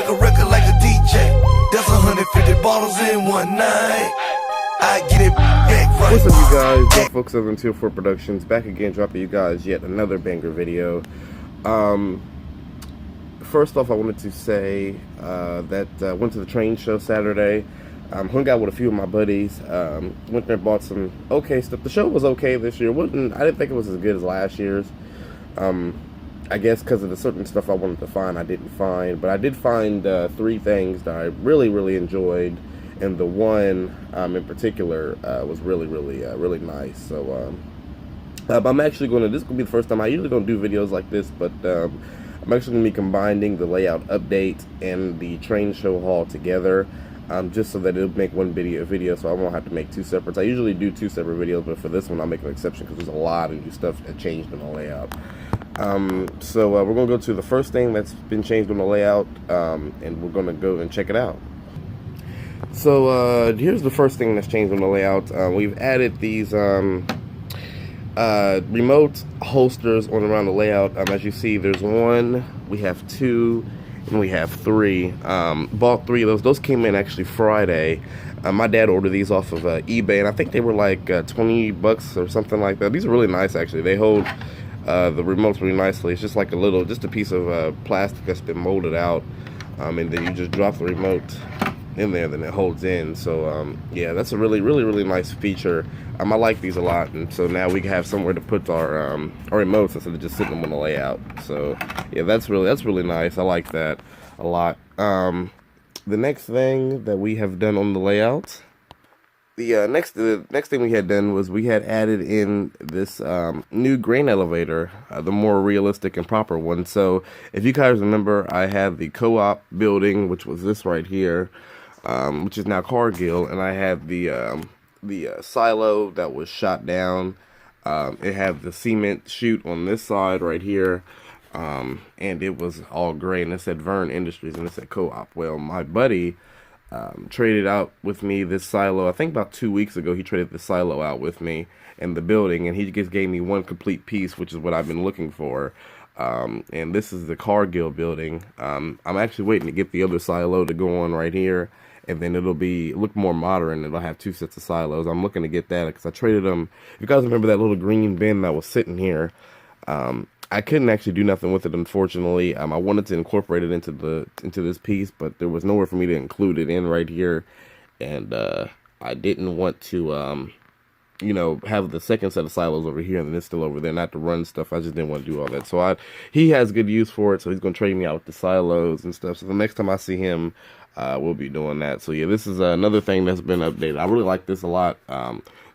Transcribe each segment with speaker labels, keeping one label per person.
Speaker 1: break a record like a DJ. That's 150 bottles in one night. I get it back right.
Speaker 2: What's up, you guys? Jeff Folks over in 204 Productions, back again, dropping you guys yet another banger video. First off, I wanted to say that I went to the train show Saturday. Hung out with a few of my buddies. Went there and bought some okay stuff. The show was okay this year. I didn't think it was as good as last year's. I guess because of the certain stuff I wanted to find, I didn't find. But I did find 3 things that I really enjoyed. And the one in particular was really nice. So I'm actually going to, this is going to be the first time. I usually don't do videos like this, but I'm actually going to be combining the layout update and the train show haul together. Just so that it'll make one video, so I won't have to make 2 separates. I usually do 2 separate videos, but for this one I'll make an exception because there's a lot of new stuff that changed in the layout. So we're going to go to the first thing that's been changed on the layout, and we're going to go and check it out. So here's the first thing that's changed on the layout. We've added these remote holsters on around the layout. As you see, there's 1, we have 2, and we have 3. Bought 3 of those. Those came in actually Friday. My dad ordered these off of eBay, and I think they were like 20 bucks or something like that. These are really nice, actually. They hold the remotes really nicely. It's just like just a piece of plastic that's been molded out, and then you just drop the remote in there, then it holds in. So yeah, that's a really nice feature. I like these a lot, and so now we have somewhere to put our remotes instead of just sitting them on the layout. So yeah, that's really nice. I like that a lot. The next thing that we have done on the layout, the next thing we had done was we had added in this new grain elevator, the more realistic and proper one. So if you guys remember, I had the co-op building, which was this right here, which is now Cargill, and I had the silo that was shot down. It had the cement chute on this side right here, and it was all gray, and it said Vern Industries, and it said co-op. Well, my buddy traded out with me this silo. I think about 2 weeks ago he traded the silo out with me in the building, and he just gave me 1 complete piece, which is what I've been looking for. And this is the Cargill building. I'm actually waiting to get the other silo to go on right here, and then it'll look more modern. It'll have 2 sets of silos. I'm looking to get that because I traded them. If you guys remember that little green bin that was sitting here, I couldn't actually do nothing with it, unfortunately. I wanted to incorporate it into this piece, but there was nowhere for me to include it in right here, and I didn't want to you know, have the second set of silos over here and then it's still over there, not to run stuff. I just didn't want to do all that. So he has good use for it, so he's going to trade me out with the silos and stuff. So the next time I see him, we'll be doing that. So yeah, this is another thing that's been updated. I really like this a lot.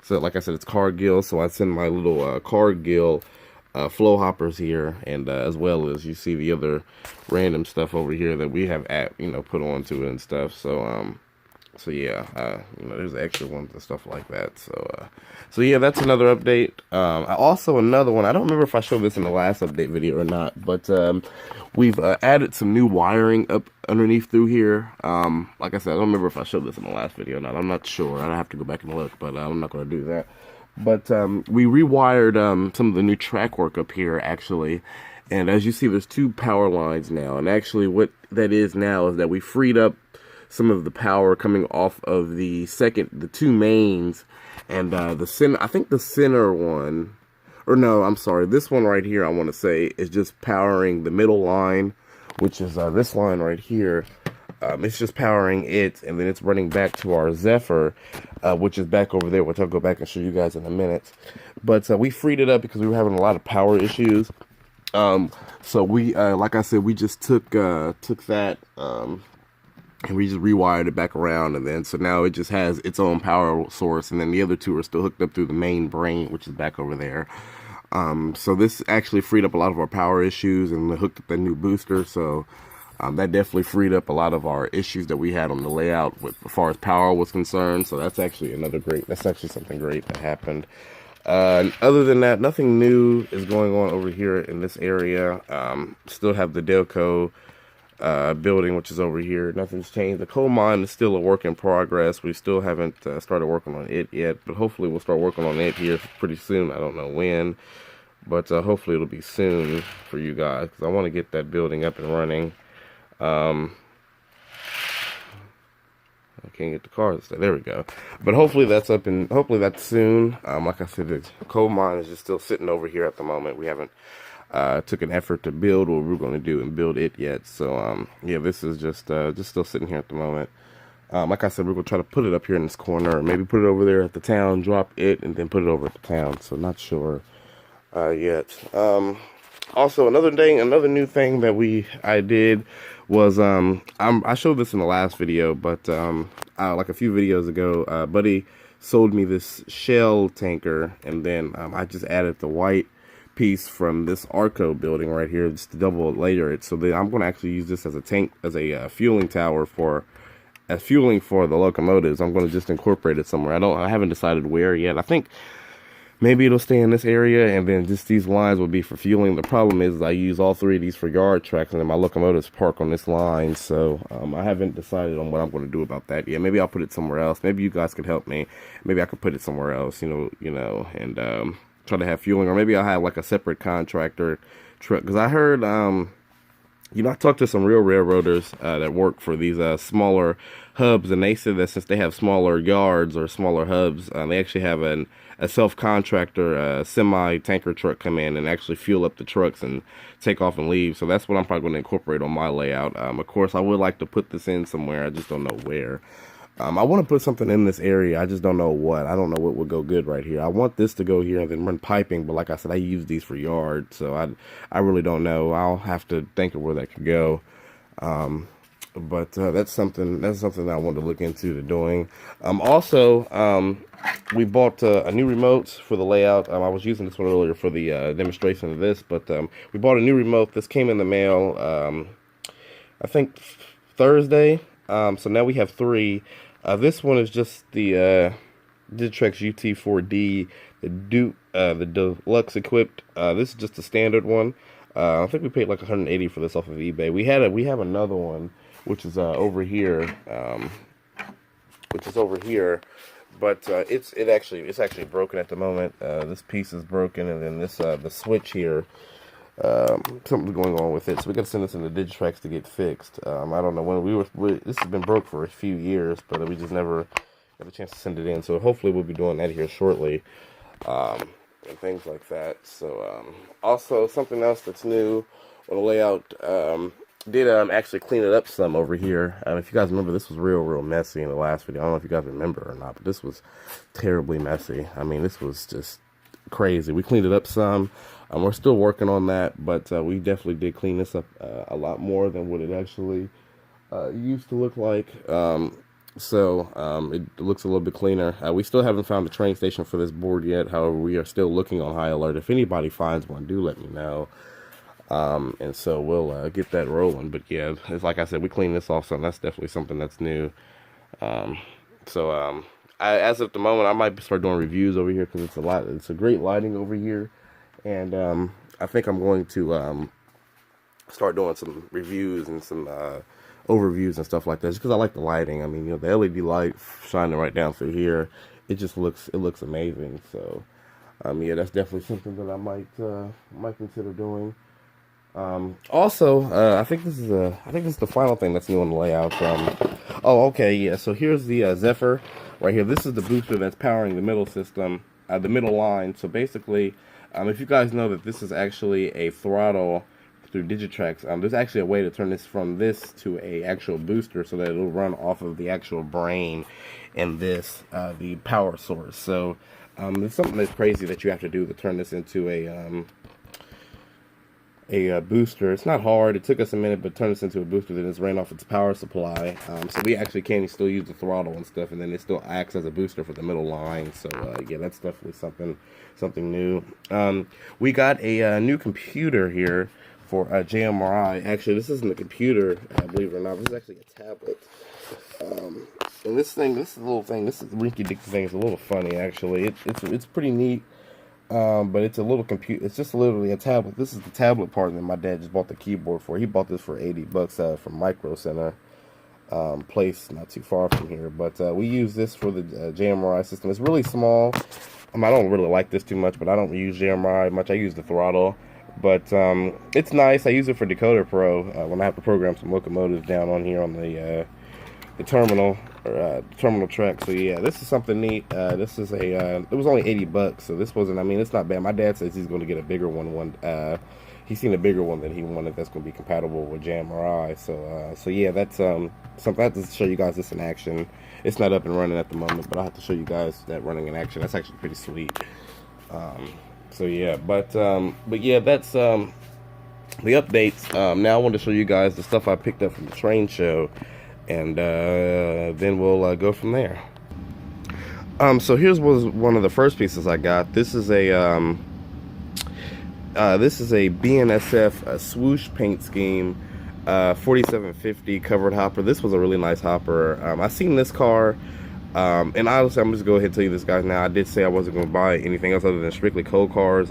Speaker 2: So like I said, it's Cargill, so I send my little Cargill flow hoppers here, and as well as you see the other random stuff over here that we have put onto it and stuff. So so yeah, there's extra ones and stuff like that. So yeah, that's another update. Also another one, I don't remember if I showed this in the last update video or not, but we've added some new wiring up underneath through here. Like I said, I don't remember if I showed this in the last video or not. I'm not sure. I'd have to go back and look, but I'm not going to do that. But we rewired some of the new track work up here, actually. And as you see, there's 2 power lines now. And actually what that is now is that we freed up some of the power coming off of the 2 mains, and the center, I think the center one, or no, I'm sorry, this one right here, I want to say, is just powering the middle line, which is this line right here. It's just powering it, and then it's running back to our Zephyr, which is back over there, which I'll go back and show you guys in a minute. But we freed it up because we were having a lot of power issues. So we, like I said, we just took that, and we just rewired it back around, and then so now it just has its own power source, and then the other 2 are still hooked up through the main brain, which is back over there. So this actually freed up a lot of our power issues, and hooked up the new booster. So that definitely freed up a lot of our issues that we had on the layout as far as power was concerned. So that's actually something great that happened. Other than that, nothing new is going on over here in this area. Still have the Delco building, which is over here. Nothing's changed. The coal mine is still a work in progress. We still haven't started working on it yet, but hopefully we'll start working on it here pretty soon. I don't know when, but hopefully it'll be soon for you guys, because I want to get that building up and running. I can't get the car to stay. There we go. But hopefully that's up and hopefully that's soon. Like I said, the coal mine is just still sitting over here at the moment. We haven't took an effort to build what we're going to do and build it yet. So yeah, this is just still sitting here at the moment. Like I said, we're going to try to put it up here in this corner. Maybe put it over there at the town, drop it, and then put it over at the town. So not sure yet. Also, another new thing that I did was I showed this in the last video, but like a few videos ago, buddy sold me this shell tanker, and then I just added the white piece from this Arco building right here just to double layer it. So then I'm going to actually use this as a tank, as a fueling tower as fueling for the locomotives. I'm going to just incorporate it somewhere. I haven't decided where yet. I think maybe it'll stay in this area, and then just these lines will be for fueling. The problem is I use all three of these for yard tracks, and then my locomotives park on this line. So I haven't decided on what I'm going to do about that yet. Maybe I'll put it somewhere else. Maybe you guys could help me. Maybe I could put it somewhere else, you know, and try to have fueling, or maybe I'll have like a separate contractor truck. Because I heard, you know, I talked to some real railroaders that work for these smaller hubs, and they said that since they have smaller yards or smaller hubs, they actually have a self-contractor semi-tanker truck come in and actually fuel up the trucks and take off and leave. So that's what I'm probably going to incorporate on my layout. Of course, I would like to put this in somewhere. I just don't know where. I want to put something in this area. I just don't know what. I don't know what would go good right here. I want this to go here and then run piping, but like I said, I use these for yard, so I really don't know. I'll have to think of where that could go. But that's something that I want to look into doing. Also, we bought a new remote for the layout. I was using this one earlier for the demonstration of this, but we bought a new remote. This came in the mail, I think Thursday. So now we have three. This one is just the Digitrex UT4D, the deluxe equipped. This is just the standard one. I think we paid like $180 for this off of eBay. We have another one, which is over here, but it's actually broken at the moment. This piece is broken, and then this the switch here. Something's going on with it, so we got to send this into Digitrex to get fixed. I don't know when this has been broke for a few years, but we just never got a chance to send it in. So hopefully we'll be doing that here shortly, and things like that. So also something else that's new on the layout, did actually clean it up some over here. If you guys remember, this was real messy in the last video. I don't know if you guys remember or not, but this was terribly messy. I mean, this was just crazy. We cleaned it up some. We're still working on that, but we definitely did clean this up a lot more than what it actually used to look like. So it looks a little bit cleaner. We still haven't found a train station for this board yet. However, we are still looking on high alert. If anybody finds one, do let me know. And so we'll get that rolling. But yeah, it's like I said, we cleaned this off, so that's definitely something that's new. As of the moment, I might start doing reviews over here because it's a great lighting over here. And I think I'm going to start doing some reviews and some overviews and stuff like that, just because I like the lighting. I mean, you know, the LED light shining right down through here, it looks amazing. So yeah, that's definitely something that I might consider doing. Also, I think this is the final thing that's new on the layout. Oh, okay, yeah. So here's the Zephyr right here. This is the booster that's powering the middle system, the middle line. So basically, if you guys know that this is actually a throttle through Digitrex, there's actually a way to turn this from this to a actual booster so that it'll run off of the actual brain and this, the power source. So there's something that's crazy that you have to do to turn this into a booster. It's not hard. It took us a minute, but turn this into a booster that is ran off its power supply. So we actually can still use the throttle and stuff, and then it still acts as a booster for the middle line. So yeah, that's definitely something new. We got a new computer here for JMRI. Actually, this isn't a computer, believe it or not. This is actually a tablet. And this little thing, this rinky-dink thing is a little funny, actually. It's pretty neat. But it's a little computer. It's just literally a tablet. This is the tablet part that my dad just bought the keyboard for. He bought this for $80 from Micro Center place not too far from here. But we use this for the JMRI system. It's really small. I don't really like this too much, but I don't use JMRI much. I use the throttle. But it's nice. I use it for Decoder Pro when I have to program some locomotives down on here on the terminal, or terminal track. So yeah, this is something neat. This is a it was only $80, so this wasn't, I mean, it's not bad. My dad says he's going to get a bigger one. He's seen a bigger one that he wanted that's going to be compatible with Jam RI. So yeah, that's something I have to show you guys this in action. It's not up and running at the moment, but I have to show you guys that running in action. That's actually pretty sweet. So yeah, but yeah, that's the updates. Now I want to show you guys the stuff I picked up from the train show, and then we'll go from there. So here's was one of the first pieces I got. This is a BNSF swoosh paint scheme, 4750 covered hopper. This was a really nice hopper. I seen this car, and honestly, I'm just go ahead and tell you this, guys. Now, I did say I wasn't going to buy anything else other than strictly cold cars.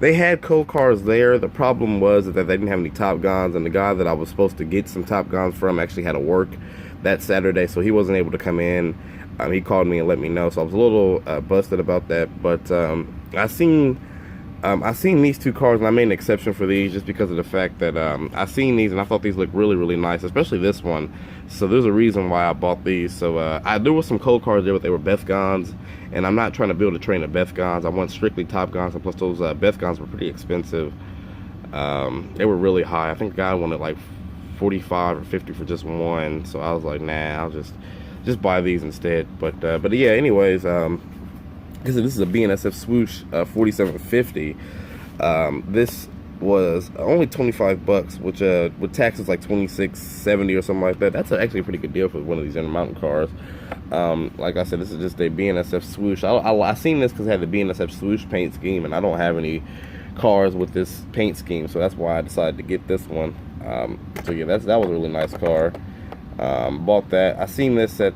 Speaker 2: They had cold cars there. The problem was that they didn't have any Top Guns, and the guy that I was supposed to get some Top Guns from actually had to work that Saturday, so he wasn't able to come in. He called me and let me know, so I was a little busted about that. But I seen these two cars, and I made an exception for these just because of the fact that I seen these and I thought these looked really, really nice, especially this one. So there's a reason why I bought these. So there were some cold cars there, but they were Beth Guns, and I'm not trying to build a train of Beth Guns. I want strictly Top Guns, and plus those Beth Guns were pretty expensive. They were really high. I think the guy wanted like 45 or 50 for just one. So I was like, nah, I'll just buy these instead. But yeah, anyways, this is a BNSF swoosh 4750. This was only $25, which with taxes like $26.70 or something like that. That's actually a pretty good deal for one of these Intermountain cars. Like I said, this is just a BNSF swoosh. I seen this because it had the BNSF swoosh paint scheme, and I don't have any cars with this paint scheme, so that's why I decided to get this one. So yeah, that was a really nice car. Bought that. I seen this at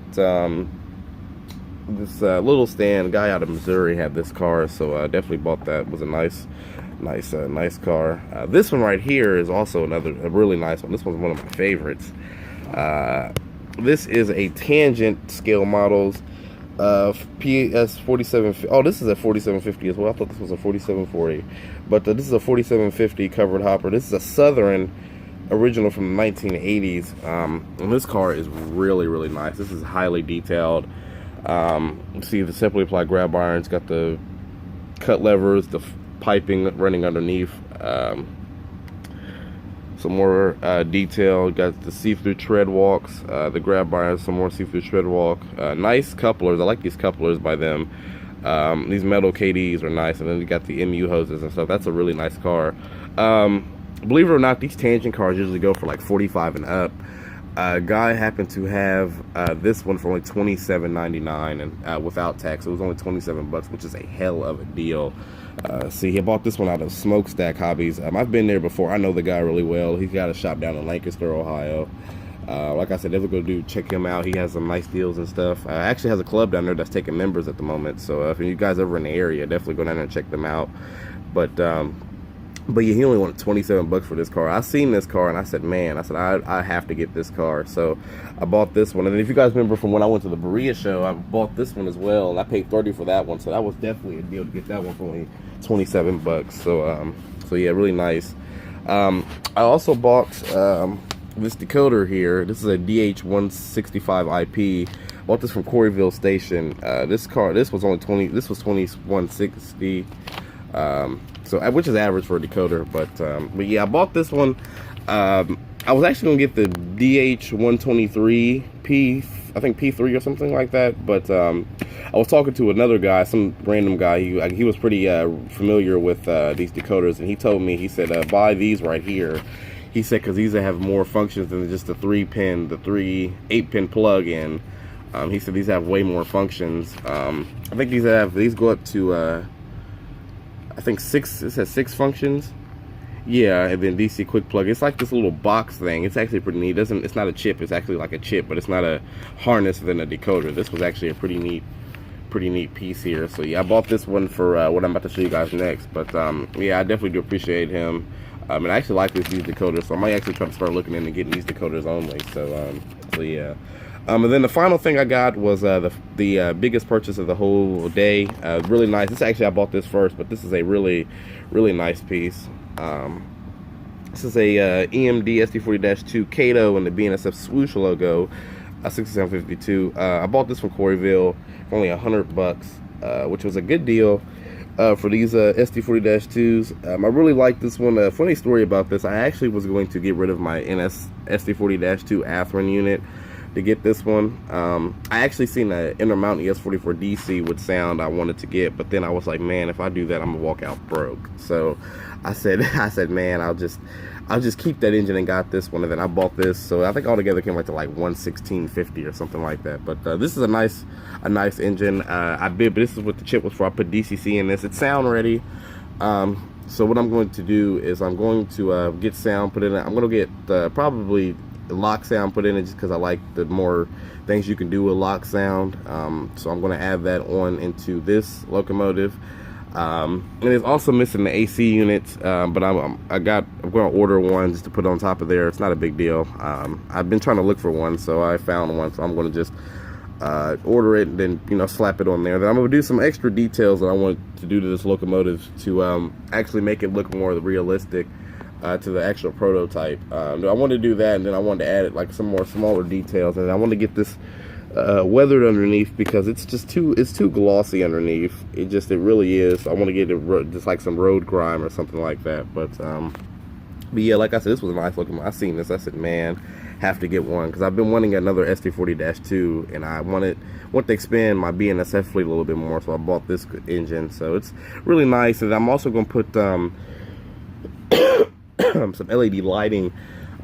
Speaker 2: this little stand. Guy out of Missouri had this car, so I definitely bought that. It was a nice car. This one right here is also a really nice one. This one's one of my favorites. This is a Tangent Scale Models PS 4750. Oh, this is a 4750 as well. I thought this was a 4740, but this is a 4750 covered hopper. This is a Southern original from the 1980s, and this car is really, really nice. This is highly detailed. See the simply applied grab irons, got the cut levers, the piping running underneath, some more detail, got the see-through tread walks, the grab irons, some more see-through tread walk, nice couplers. I like these couplers by them. These metal KDs are nice, and then you got the MU hoses and stuff. That's a really nice car. Believe it or not, these Tangent cars usually go for like 45 and up. Guy happened to have this one for only $27.99 and without tax. It was only $27, which is a hell of a deal. See, he bought this one out of Smokestack Hobbies. I've been there before. I know the guy really well. He's got a shop down in Lancaster, Ohio. Like I said, definitely go check him out. He has some nice deals and stuff. Actually has a club down there that's taking members at the moment. So if you guys ever in the area, definitely go down there and check them out. But yeah, he only wanted $27 for this car. I seen this car and I said, man, I have to get this car. So I bought this one. And if you guys remember from when I went to the Berea show, I bought this one as well, and I paid $30 for that one. So that was definitely a deal to get that one for only $27. So yeah, really nice. I also bought this decoder here. This is a DH165 IP. Bought this from Coreyville Station. This was $21.60. So which is average for a decoder, but yeah, I bought this one. I was actually gonna get the DH123P, I think P3 or something like that, but I was talking to another guy, some random guy. He was pretty familiar with these decoders, and he told me, he said, buy these right here. He said because these have more functions than just the 8-pin plug-in. He said these have way more functions. I think these go up to I think 6. It says 6 functions. Yeah, and then DC quick plug. It's like this little box thing. It's actually pretty neat. It's not a chip. It's actually like a chip, but it's not a harness than a decoder. This was actually a pretty neat piece here. So yeah, I bought this one for what I'm about to show you guys next. But yeah, I definitely do appreciate him. And I actually like these decoders, so I might actually try to start looking into getting these decoders only. So yeah. And then the final thing I got was the biggest purchase of the whole day. Really nice. This actually, I bought this first, but this is a really, really nice piece. This is a EMD SD40-2 Kato and the BNSF swoosh logo. a 6752. I bought this from Coreyville for only $100, which was a good deal for these SD40-2s. I really like this one. Funny story about this, I actually was going to get rid of my NS SD40-2 Atheron unit to get this one. I actually seen an Intermountain ES44 DC with sound I wanted to get, but then I was like, man, if I do that, I'm gonna walk out broke. So I said, man, I'll just keep that engine and got this one, and then I bought this. So I think altogether it came like to like 11650 or something like that. But this is a nice engine. But this is what the chip was for. I put DCC in this. It's sound ready. So what I'm going to do is I'm going to get sound put in it. I'm going to get probably lock sound put in it, just because I like the more things you can do with lock sound. So I'm going to add that on into this locomotive. And it's also missing the AC units, but I'm going to order one just to put on top of there. It's not a big deal. I've been trying to look for one, so I found one. So I'm going to just order it and then, you know, slap it on there. Then I'm going to do some extra details that I want to do to this locomotive to actually make it look more realistic to the actual prototype. I wanted to do that, and then I wanted to add like some more smaller details, and I want to get this weathered underneath, because it's too glossy underneath. It really is. I want to get it just like some road grime or something like that. But yeah, like I said, this was a nice looking. I seen this, I said, man, have to get one, because I've been wanting another SD40-2, and I want to expand my BNSF fleet a little bit more, so I bought this engine. So it's really nice. And I'm also going to put some LED lighting.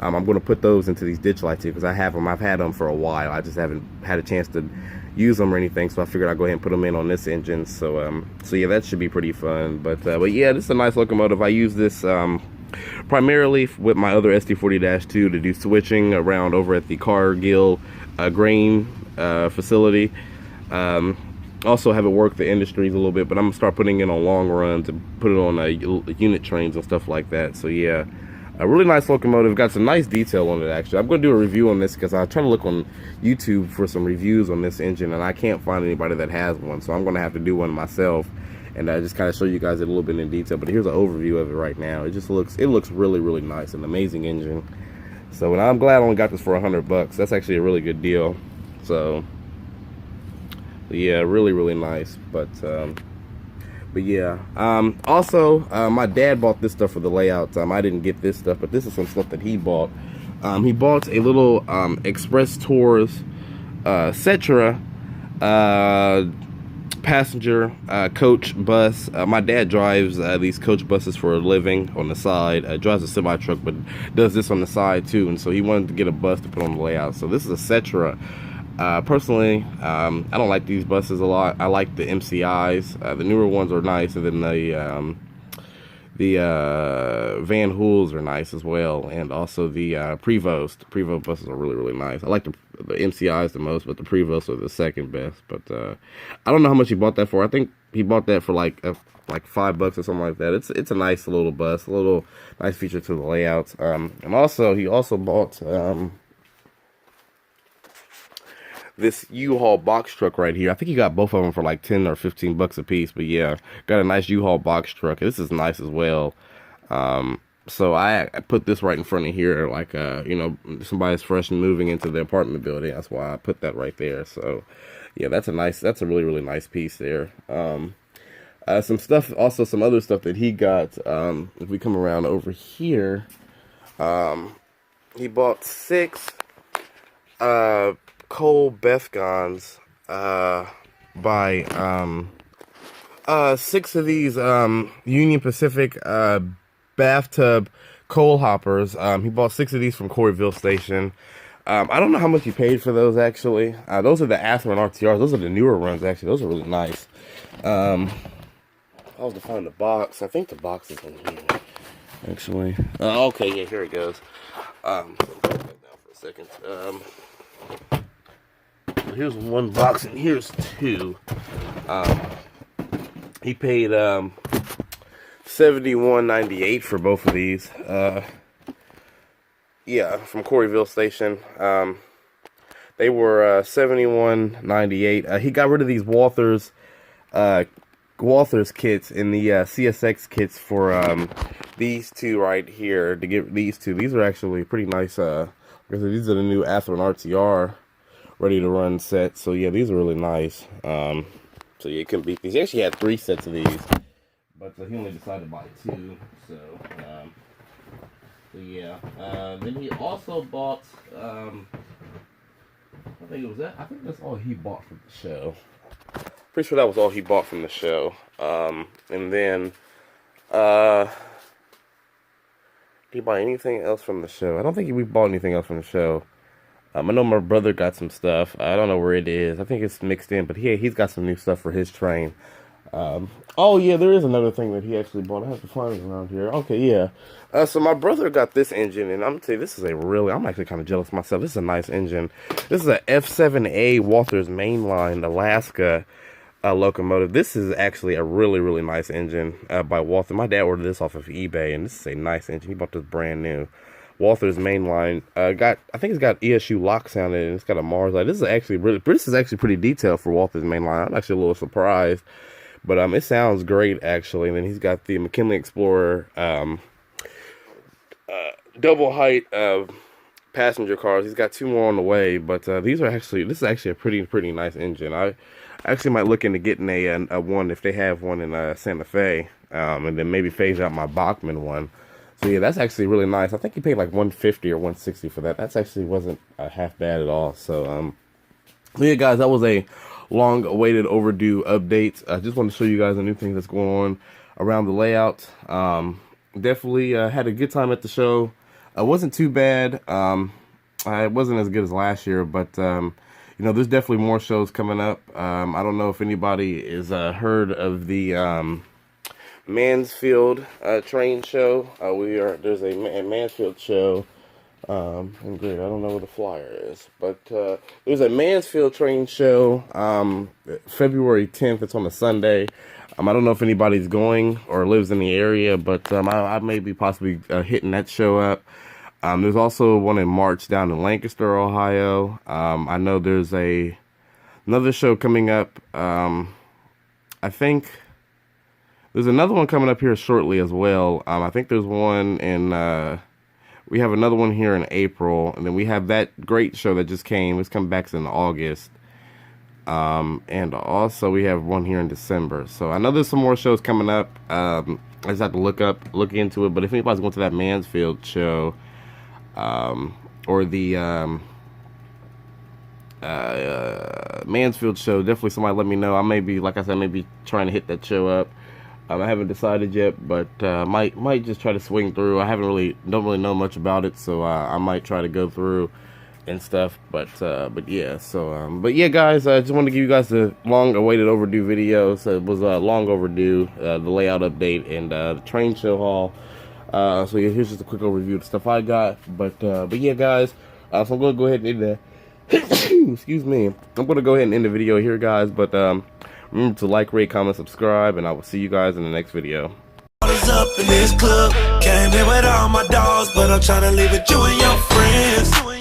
Speaker 2: I'm going to put those into these ditch lights here, because I have them. I've had them for a while. I just haven't had a chance to use them or anything, so I figured I'd go ahead and put them in on this engine. So so yeah, that should be pretty fun. But yeah, this is a nice locomotive. I use this primarily with my other SD40-2 to do switching around over at the Cargill grain facility. Also have it work the industries a little bit, but I'm gonna start putting it on long runs and put it on unit trains and stuff like that. So yeah, a really nice locomotive. Got some nice detail on it, actually. I'm going to do a review on this, because I try to look on YouTube for some reviews on this engine, and I can't find anybody that has one. So I'm going to have to do one myself, and just kind of show you guys it a little bit in detail. But here's an overview of it right now. It looks really, really nice. An amazing engine. So, and I'm glad I only got this for $100. That's actually a really good deal. So yeah, really, really nice. But yeah, also my dad bought this stuff for the layout. I didn't get this stuff, but this is some stuff that he bought. He bought a little Express Tours Cetra passenger coach bus. My dad drives these coach buses for a living on the side. Drives a semi truck, but does this on the side too. And so he wanted to get a bus to put on the layout. So this is a Cetra. Personally, I don't like these buses a lot. I like the MCIs. The newer ones are nice, and then the Van Hoels are nice as well, and also the Prevost. The Prevost buses are really, really nice. I like the MCIs the most, but the Prevost are the second best. But I don't know how much he bought that for. I think he bought that for like $5 or something like that. It's a nice little bus, a little nice feature to the layouts. And also he also bought this U-Haul box truck right here. I think he got both of them for like 10 or 15 bucks a piece. But yeah, got a nice U-Haul box truck. This is nice as well. So I put this right in front of here, like you know, somebody's fresh and moving into the apartment building. That's why I put that right there. So yeah, that's a really, really nice piece there. Some stuff, also some other stuff that he got. If we come around over here, he bought 6 Cole Bethgons by 6 of these Union Pacific bathtub coal hoppers. He bought 6 of these from Coreyville Station. I don't know how much he paid for those, actually. Those are the Atheron RTRs. Those are the newer ones, actually. Those are really nice. I was to find the box. I think the box is in here, actually. Okay, yeah, here it goes. I'll put that down for a second. Here's one box, and here's 2. He paid $71.98 for both of these. Yeah, from Coreyville Station. They were $71.98. He got rid of these Walthers kits and the CSX kits for these 2 right here. To get these 2, these are actually pretty nice. These are the new Atheron RTR ready to run set. So yeah, these are really nice. So yeah, you couldn't beat these. He actually had 3 sets of these, but he only decided to buy 2. So yeah. Then he also bought. I think it was that. I think that's all he bought from the show. Pretty sure that was all he bought from the show. And then, did he buy anything else from the show? I don't think we bought anything else from the show. I know my brother got some stuff. I don't know where it is. I think it's mixed in, but he's got some new stuff for his train. Oh yeah, there is another thing that he actually bought. I have to find it around here. Okay, yeah. So my brother got this engine, and I'm gonna tell you, this is I'm actually kind of jealous myself. This is a nice engine. This is a F7A Walther's Mainline Alaska locomotive. This is actually a really, really nice engine by Walther. My dad ordered this off of eBay, and this is a nice engine. He bought this brand new. Walther's Mainline. I think it's got ESU lock sound in it, and it's got a Mars light. This is actually pretty detailed for Walther's Mainline. I'm actually a little surprised. But it sounds great, actually. And then he's got the McKinley Explorer double height passenger cars. He's got 2 more on the way, but this is actually a pretty nice engine. I actually might look into getting a one if they have one in Santa Fe, and then maybe phase out my Bachmann one. So yeah, that's actually really nice. I think he paid like $150 or $160 for that. That's actually wasn't half bad at all. So yeah, guys, that was a long-awaited, overdue update. I just want to show you guys a new thing that's going on around the layout. Definitely had a good time at the show. It wasn't too bad. It wasn't as good as last year, but you know, there's definitely more shows coming up. I don't know if anybody is heard of the Mansfield train show. There's a Mansfield show. And great, I don't know where the flyer is, but there's a Mansfield train show February 10th. It's on a Sunday. I don't know if anybody's going or lives in the area, but I may be possibly hitting that show up. There's also one in March down in Lancaster, Ohio. I know there's another show coming up. I think there's another one coming up here shortly as well. I think there's one in we have another one here in April, and then we have that great show that just came. It's coming back in August. And also we have one here in December. So I know there's some more shows coming up. I just have to look into it. But if anybody's going to that Mansfield show, or the Mansfield show, definitely somebody let me know. I may be, like I said, maybe trying to hit that show up. I haven't decided yet, but might just try to swing through. I don't really know much about it, so I might try to go through and stuff. But yeah, so but yeah, guys, I just wanted to give you guys a long-awaited, overdue video. So it was long overdue, the layout update and the train show haul. So yeah, here's just a quick overview of the stuff I got. But yeah, guys, so I'm gonna go ahead and end the excuse me. I'm gonna go ahead and end the video here, guys. But remember to like, rate, comment, subscribe, and I will see you guys in the next video.
Speaker 1: Up in this club, came in with all my dogs, but I'm trying to leave with you and your friends.